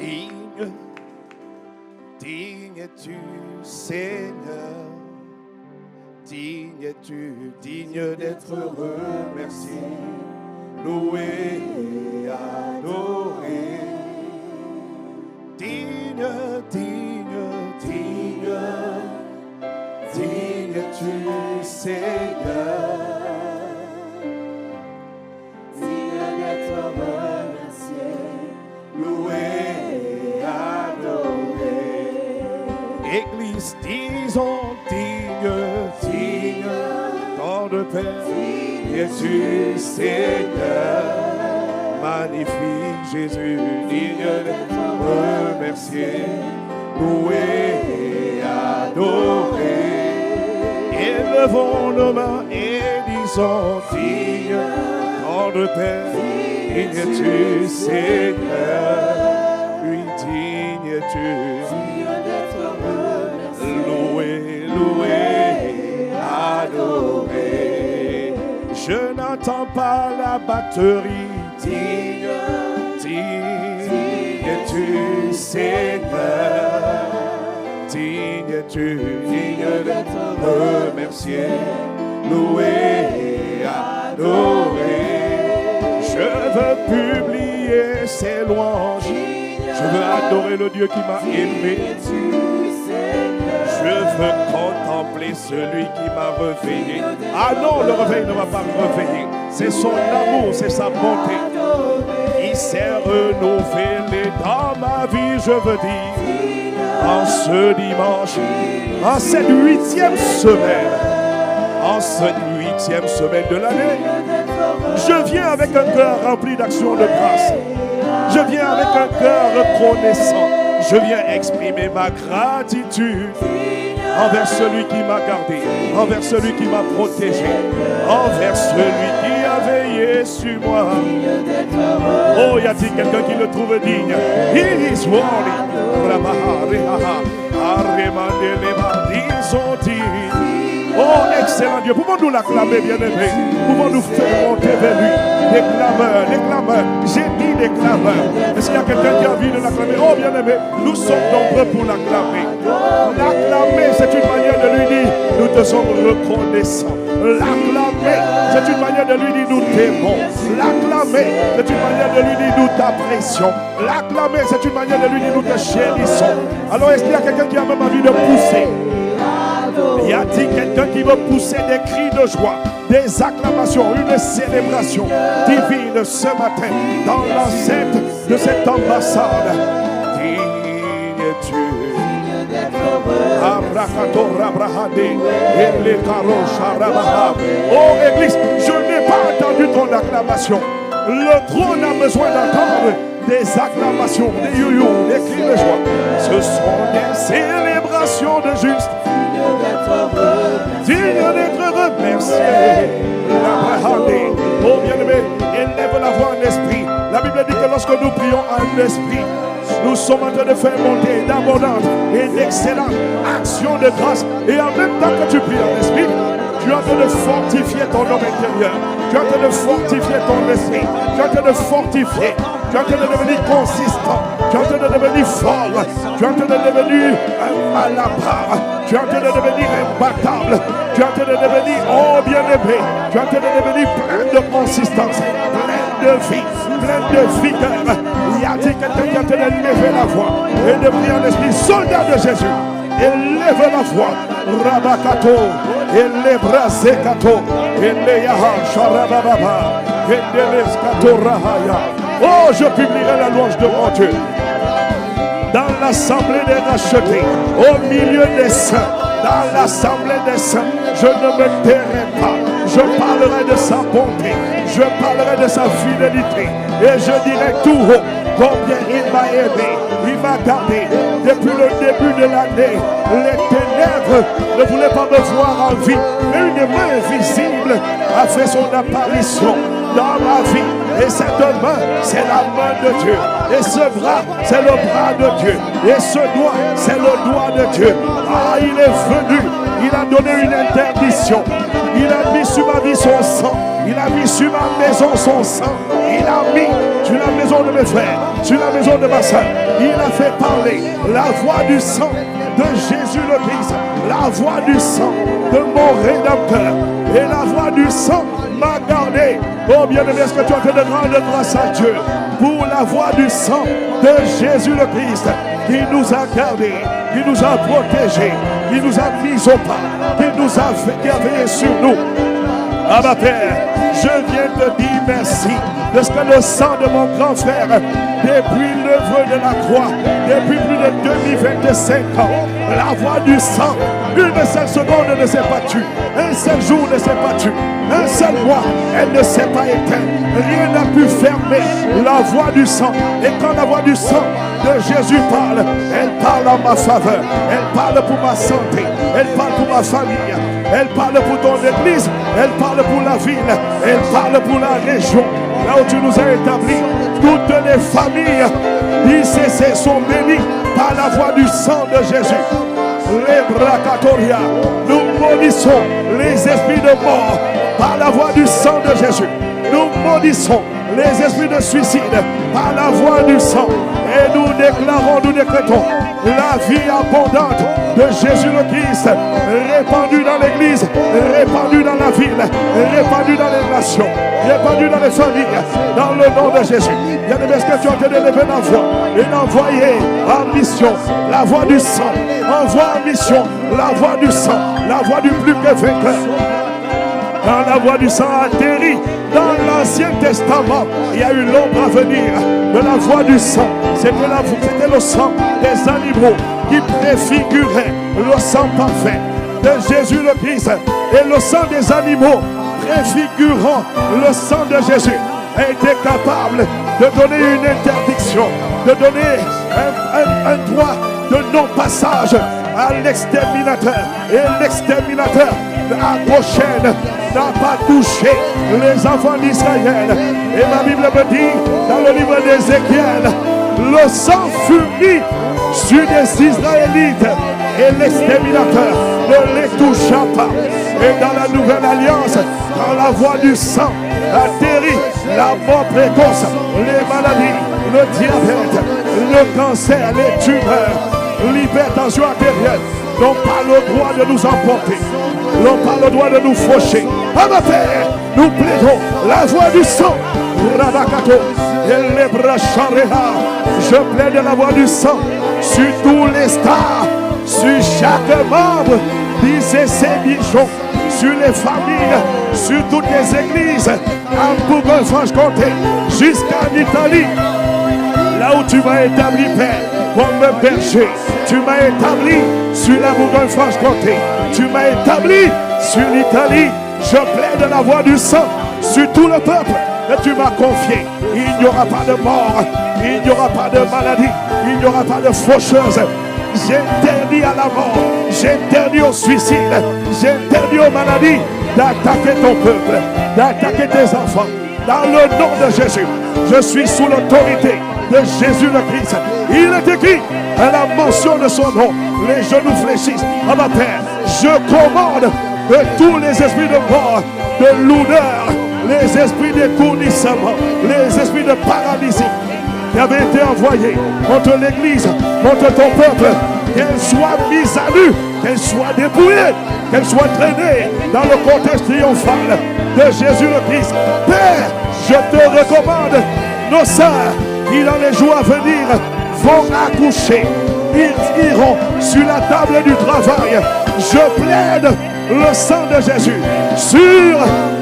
Digne, digne es-tu, Seigneur. Digne es-tu, digne d'être remercié, loué et adoré. Digne, digne, digne, digne es-tu, Seigneur. Digne d'être remercié, Loué et adoré. Église, disons digne, digne, tant de paix, es-tu, Seigneur. Magnifique Jésus, digne d'être remercié, loué et adoré. Élevons nos mains et disons digne, tant de paix, digne es-tu, Seigneur. Oui, digne es-tu, loué, loué, adoré. Je n'entends pas la batterie. Digne, digne es-tu, Seigneur. Digne es-tu, digne d'être remercié, loué et adoré. Je veux publier ses louanges. Je veux adorer le Dieu qui m'a aimé. Je veux contempler celui qui m'a réveillé. Ah non, le réveil ne m'a pas réveillé. C'est son amour, c'est sa bonté qui s'est renouvelé dans ma vie, je veux dire. En ce dimanche, en cette 8e semaine, en cette 8e semaine de l'année, je viens avec un cœur rempli d'actions de grâce. Je viens avec un cœur reconnaissant. Je viens exprimer ma gratitude envers celui qui m'a gardé, envers celui qui m'a protégé, envers celui qui a veillé sur moi. Oh, y a-t-il quelqu'un qui le trouve digne? He is worthy. Oh, excellent Dieu. Pouvons-nous l'acclamer, bien-aimé? Pouvons-nous faire monter vers lui des clameurs, des clameurs. J'ai dit des clameurs. Est-ce qu'il y a quelqu'un qui a envie de l'acclamer? Oh, bien-aimé, nous sommes nombreux pour l'acclamer. L'acclamer, c'est une manière de lui dire, nous te sommes reconnaissants. L'acclamer, c'est une manière de lui dire, nous t'aimons. L'acclamer, c'est une manière de lui dire, nous t'apprécions. L'acclamer, c'est une manière de lui dire, nous te chérissons. Alors, est-ce qu'il y a quelqu'un qui a même envie de pousser? Y a-t-il quelqu'un qui veut pousser des cris de joie, des acclamations, une célébration divine ce matin dans l'enceinte de cette ambassade? Digne es-tu, oh Église, je n'ai pas entendu ton acclamation. Le trône a besoin d'entendre des acclamations, des you-you, des cris de joie. Ce sont des célébrations de juste. Digne d'être remercié. Oh bien-aimé, élève la voix en esprit. La Bible dit que lorsque nous prions en esprit, nous sommes en train de faire monter d'abondantes et d'excellentes actions de grâce. Et en même temps que tu pries en esprit, tu es en train de fortifier ton homme intérieur. Tu es en train de fortifier ton esprit. Tu es en train de fortifier. Tu es en train de devenir consistant. Tu es en train de devenir fort. Tu es en train de devenir à la part. Tu es en train de devenir imbattable. Tu es en train de devenir, oh bien-aimé, tu es en train de devenir plein de consistance, plein de vie, plein de vigueur. Y a-t-il quelqu'un qui est en train de lever la voix et de prier en esprit? Soldat de Jésus, élève la voix. Rabakato, élève Zekato, élève Sharababa, élève Skato Rahaya. Oh, je publierai la louange de mon Dieu dans l'assemblée des rachetés, au milieu des saints, dans l'assemblée des saints. Je ne me tairai pas. Je parlerai de sa bonté. Je parlerai de sa fidélité. Et je dirai tout haut combien il m'a aidé. Il m'a gardé depuis le début de l'année. Les ténèbres ne voulaient pas me voir en vie. Mais une main invisible a fait son apparition dans ma vie. Et cette main, c'est la main de Dieu. Et ce bras, c'est le bras de Dieu. Et ce doigt, c'est le doigt de Dieu. Ah, il est venu. Il a donné une interdiction. Il a mis sur ma vie son sang. Il a mis sur ma maison son sang. Il a mis sur la maison de mes frères, sur la maison de ma soeur. Il a fait parler la voix du sang de Jésus le Christ, la voix du sang de mon Rédempteur. Et la voix du sang m'a gardé. Oh bien-aimé, est-ce que tu as fait de grande grâce à Dieu pour la voix du sang de Jésus le Christ qui nous a gardés, qui nous a protégés, qui nous a mis au pas, qui nous a fait, qui a veillé sur nous. Ah ma Père, je viens te dire merci de ce que le sang de mon grand frère, depuis l'œuvre de la croix, depuis plus de 2025 ans, la voix du sang, une seule seconde ne s'est pas tue, un seul jour ne s'est pas tue, un seul mois, elle ne s'est pas éteinte. Rien n'a pu fermer la voix du sang. Et quand la voix du sang de Jésus parle, elle parle en ma faveur, elle parle pour ma santé, elle parle pour ma famille, elle parle pour ton église, elle parle pour la ville, elle parle pour la région, là où tu nous as établis. Toutes les familles d'ICC sont bénies par la voix du sang de Jésus. Les bracatoria, nous maudissons les esprits de mort par la voix du sang de Jésus. Nous maudissons les esprits de suicide par la voix du sang. Et nous déclarons, nous décrétons la vie abondante de Jésus le Christ, répandue dans l'église, répandue dans la ville, répandue dans les nations, répandue dans les familles, dans le nom de Jésus. Bien-aimé, est-ce que tu as entendu lever la voix et l'envoyer en mission, la voix du sang, envoie en mission, la voix du sang, la voix du plus que vainqueur. Quand la voix du sang atterrit dans l'Ancien Testament, il y a eu l'ombre à venir de la voix du sang. C'était le sang des animaux qui préfigurait le sang parfait de Jésus le Christ. Et le sang des animaux préfigurant le sang de Jésus a été capable de donner une interdiction, de donner un droit de non-passage à l'exterminateur. Et l'exterminateur à prochaine n'a pas touché les enfants d'Israël. Et ma Bible me dit dans le livre d'Ézéchiel, le sang fut mis sur les Israélites et l'exterminateur ne les toucha pas. Et dans la nouvelle alliance, quand la voix du sang atterrit, la mort précoce, les maladies, le diabète, le cancer, les tumeurs, l'hypertension artérielle n'ont pas le droit de nous emporter, n'ont pas le droit de nous faucher. À ma Père, nous plaidons la voix du sang. Rabakato, et les bras charéha. Je plaide la voix du sang sur tous les stars, sur chaque membre d'ICC Dijon, sur les familles, sur toutes les églises, en Bourgogne-Franche-Comté, jusqu'en Italie. Là où tu m'as établi, Père, comme berger, tu m'as établi sur la Bourgogne-Franche-Comté, tu m'as établi sur l'Italie. Je plaide la voix du sang sur tout le peuple que tu m'as confié. Il n'y aura pas de mort, il n'y aura pas de maladie, il n'y aura pas de faucheuse. J'interdis à la mort, j'interdis au suicide, j'interdis aux maladies d'attaquer ton peuple, d'attaquer tes enfants. Dans le nom de Jésus, je suis sous l'autorité de Jésus le Christ. Il est écrit à la mention de son nom, les genoux fléchissent. À ma Père, je commande que tous les esprits de mort, de lourdeur, les esprits d'étourdissement, les esprits de paralysie qui avaient été envoyés contre l'église, contre ton peuple, qu'elles soient mises à nu, qu'elles soient dépouillées, qu'elles soient traînées dans le contexte triomphal de Jésus le Christ. Père, je te recommande nos sœurs qui dans les jours à venir vont accoucher. Ils iront sur la table du travail. Je plaide le sang de Jésus sur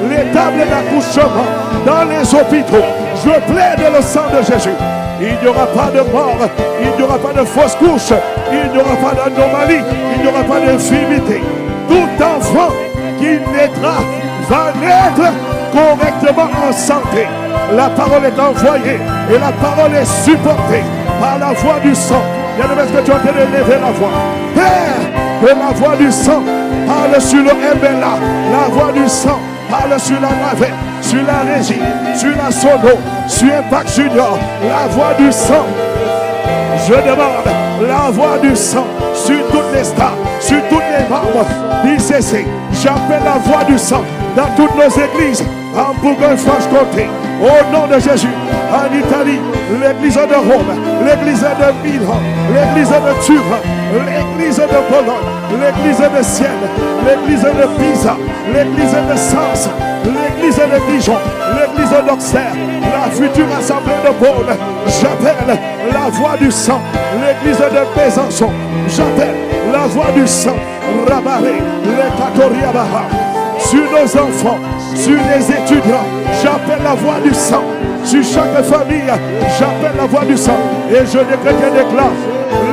les tables d'accouchement, dans les hôpitaux. Je plaide le sang de Jésus. Il n'y aura pas de mort, il n'y aura pas de fausse couche, il n'y aura pas d'anomalie, il n'y aura pas d'infirmité. Tout enfant qui naîtra va naître correctement en santé. La parole est envoyée et la parole est supportée par la voix du sang. Bien-aimé, est-ce que tu es en train de lever la voix? Père, que la voix du sang parle sur le MLA, la voix du sang parle sur la navette, sur la régie, sur la sono, sur Impact Junior, la voix du sang. Je demande la voix du sang sur toutes les stars, sur toutes les membres d'ICC. J'appelle la voix du sang dans toutes nos églises, en Bourgogne-Franche-Comté, au nom de Jésus, en Italie, l'église de Rome, l'église de Milan, l'église de Turin, l'église de Bologne, l'église de Sienne, l'église de Pisa, l'église de Sens, l'église de Dijon, l'église d'Auxerre, la future assemblée de Beaune. J'appelle la voix du sang, l'église de Besançon. J'appelle la voix du sang, Rabaré, les Katoriabaha. Sur nos enfants, sur les étudiants, j'appelle la voix du sang. Sur chaque famille, j'appelle la voix du sang. Et je décrète et déclare,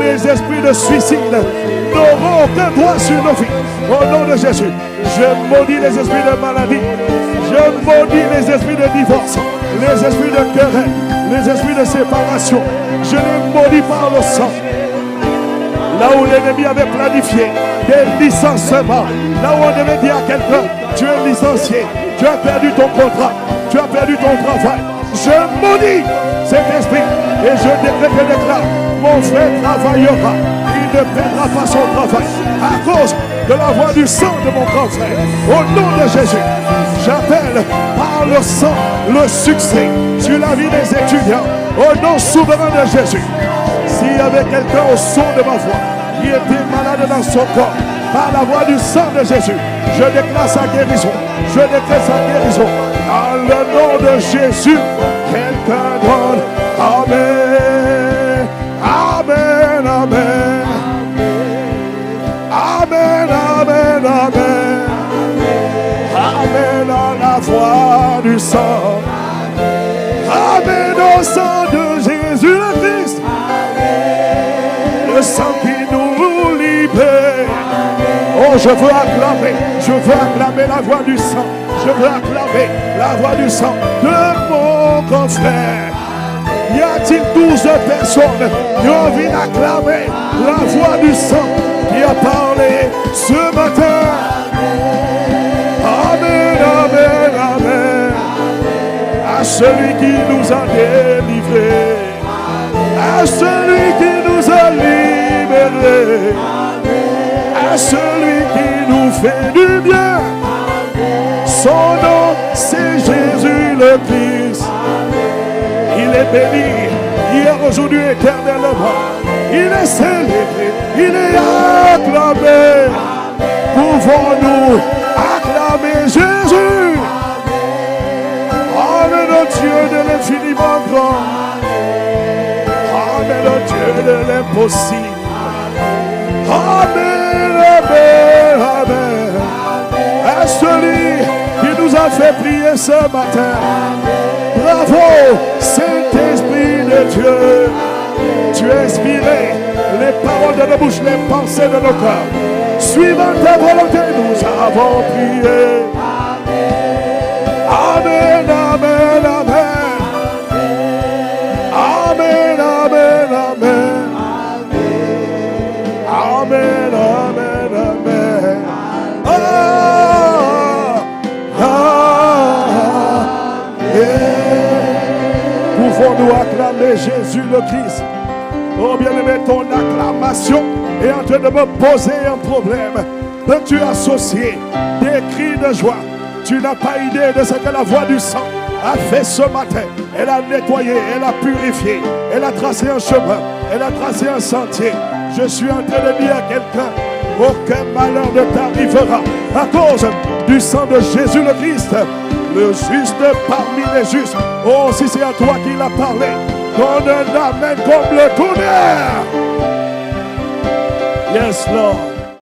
les esprits de suicide n'auront aucun droit sur nos vies. Au nom de Jésus, je maudis les esprits de maladie. Je maudis les esprits de divorce, les esprits de querelle, les esprits de séparation. Je les maudis par le sang. Là où l'ennemi avait planifié des licenciements, là où on devait dire à quelqu'un, tu es licencié, tu as perdu ton contrat, tu as perdu ton travail. Je maudis cet esprit et je décrète et déclare, mon frère travaillera, il ne perdra pas son travail à cause de la voix du sang de mon grand frère. Au nom de Jésus, j'appelle par le sang le succès sur la vie des étudiants. Au nom souverain de Jésus. S'il y avait quelqu'un au son de ma voix qui était malade dans son corps, par la voix du sang de Jésus, je déclare sa guérison. Je déclare sa guérison. Dans le nom de Jésus, quelqu'un donne Amen. Amen, Amen. Amen, Amen, Amen. Amen à la voix du sang. Amen au sang de Jésus le Christ. Le sang qui nous libère. Oh, je veux acclamer la voix du sang. Je veux acclamer la voix du sang de mon grand frère. Y a-t-il 12 personnes qui ont envie d'acclamer la voix du sang qui a parlé ce matin? Amen, Amen, Amen. À celui qui nous a délivrés, à celui qui nous a libérés, à celui qui nous fait du bien. Son nom, c'est Jésus le Christ. Il est béni, hier, aujourd'hui, éternellement. Il est célébré, il est acclamé. Pouvons-nous acclamer Jésus? Amen, au Dieu de l'infiniment grand. Amen, au Dieu de l'impossible. Amen, Amen, Amen. À celui qui nous a fait prier ce matin. Bravo, Saint-Esprit de Dieu. Tu as inspiré les paroles de nos bouches, les pensées de nos cœurs. Suivant ta volonté, nous avons prié. Amen, Amen, Amen. Amen, Amen, Amen. Amen, Amen, Amen. Pouvons-nous acclamer Jésus le Christ? Oh bien-aimé, ton acclamation est en train de me poser un problème. Peux-tu associer des cris de joie? Tu n'as pas idée de ce que la voix du sang a fait ce matin. Elle a nettoyé, elle a purifié, elle a tracé un chemin, elle a tracé un sentier. Je suis en train de dire à quelqu'un, aucun malheur ne t'arrivera à cause du sang de Jésus le Christ, le juste parmi les justes. Oh, si c'est à toi qu'il a parlé, donne un amen comme le tonnerre. Yes, Lord.